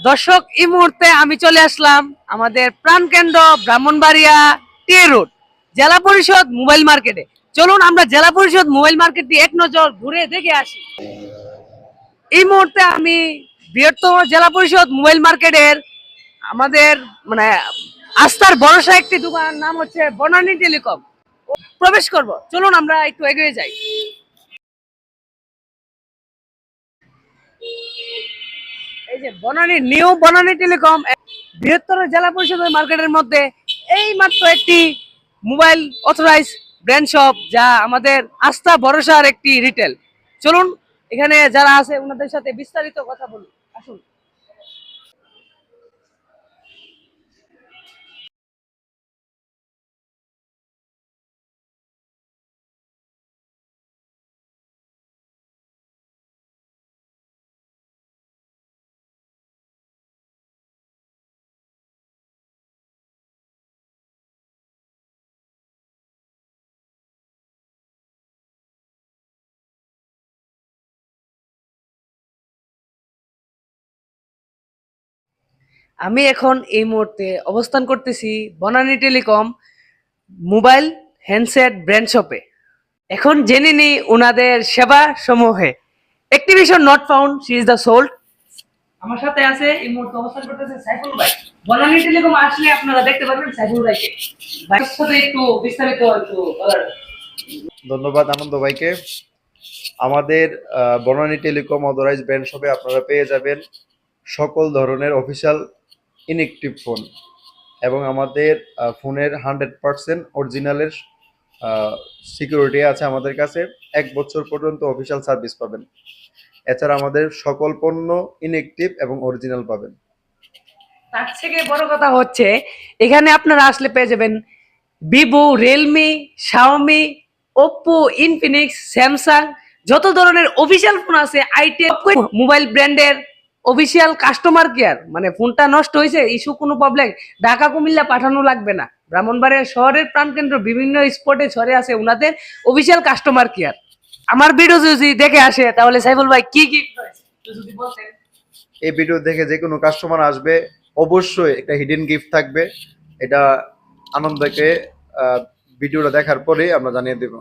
দর্শক, এই মুহূর্তে আমি চলে আসলাম আমাদের প্রাণকেন্দ্র ব্রাহ্মণবাড়িয়া টি রোড জেলা পরিষদ মোবাইল মার্কেটে। চলুন আমরা জেলা পরিষদ মোবাইল মার্কেটটি এক নজর ঘুরে দেখে আসি। এই মুহূর্তে আমি বৃহত্তম জেলা পরিষদ মোবাইল মার্কেটের আমাদের মানে আস্থার ভরসা একটি দোকান, নাম হচ্ছে বনানী টেলিকম। প্রবেশ করব, চলুন আমরা একটু এগিয়ে যাই। এই যে বনানী নিউ বনানী টেলিকম বৃহত্তর জেলা পরিষদের মার্কেটের মধ্যে এই মাত্র একটি মোবাইল অথরাইজ ব্র্যান্ড শপ, যা আমাদের আস্থা ভরসার একটি রিটেল। চলুন এখানে যারা আছে ওনাদের সাথে বিস্তারিত কথা বলুন, আসুন। আমি এখন এই মুহূর্তে অবস্থান করতেছি Banani telecom mobile handset brand শপে। এখন জেনে নিই ওনাদের সেবা সমূহে। Activation not found, she is the sold. আমার সাথে আছে এই মুহূর্তে অবস্থান করতেছে সাইফুল ভাই। বনানী টেলিকম আসলে আপনারা দেখতে পাবেন সাইফুল ভাইকে। ভাইয়ের সাথে একটু বিস্তারিত একটু বলার। ধন্যবাদ আনন্দ ভাইকে। আমাদের বনানী টেলিকম অথরাইজ ব্র্যান্ড শপে আপনারা পেয়ে যাবেন সকল ধরনের অফিসিয়াল ইনএক্টিভ ফোন, এবং আমাদের ফোনের 100% অরিজিনালের সিকিউরিটি আছে আমাদের কাছে। 1 বছর পর্যন্ত অফিসিয়াল সার্ভিস পাবেন। এছাড়া আমাদের সকল পণ্য ইনএক্টিভ এবং অরিজিনাল পাবেন। তার থেকে বড় কথা হচ্ছে এখানে আপনারা আসলে পেয়ে যাবেন Vivo, Realme, Xiaomi, Oppo, Infinix, Samsung, যত ধরনের অফিসিয়াল ফোন আছে আইটেল মোবাইল ব্র্যান্ডের অফিসিয়াল কাস্টমার কেয়ার। মানে ফোনটা নষ্ট হয়েছে, ইস্যু কোনো প্রবলেম, ঢাকা কুমিল্লা পাঠানো লাগবে না। ব্রাহ্মণবাড়িয়া শহরের প্রাণকেন্দ্র বিভিন্ন স্পটে ছড়ে আছে ওনাদের অফিসিয়াল কাস্টমার কেয়ার। আমার ভিডিও যদি দেখে আসে তাহলে সাইফুল ভাই কি কি যদি বলতেন। এই ভিডিও দেখে যে কোনো কাস্টমার আসবে, অবশ্যই একটা হিডেন গিফট থাকবে। এটা আনন্দকে ভিডিওটা দেখার পরে আমরা জানিয়ে দেব।